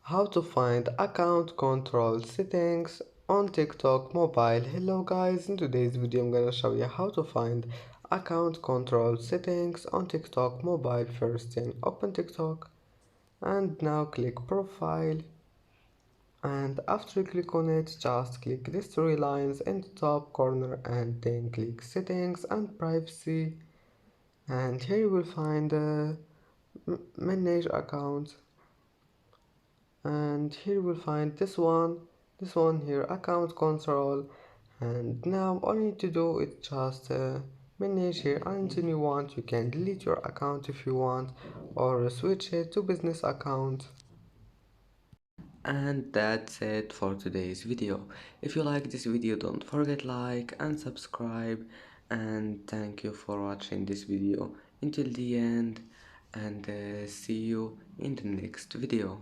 How to find account control settings on TikTok mobile. Hello guys, in today's video I'm gonna show you how to find account control settings on TikTok mobile. First thing, open TikTok and now click profile, and after you click on it, just click these three lines in the top corner and then click settings and privacy, and here you will find manage accounts, and here you will find this one here, account control. And now all you need to do is just manage here, and then you want, you can delete your account if you want, or switch it to business account. And that's it for today's video. If you like this video, don't forget like and subscribe, and thank you for watching this video until the end, and see you in the next video.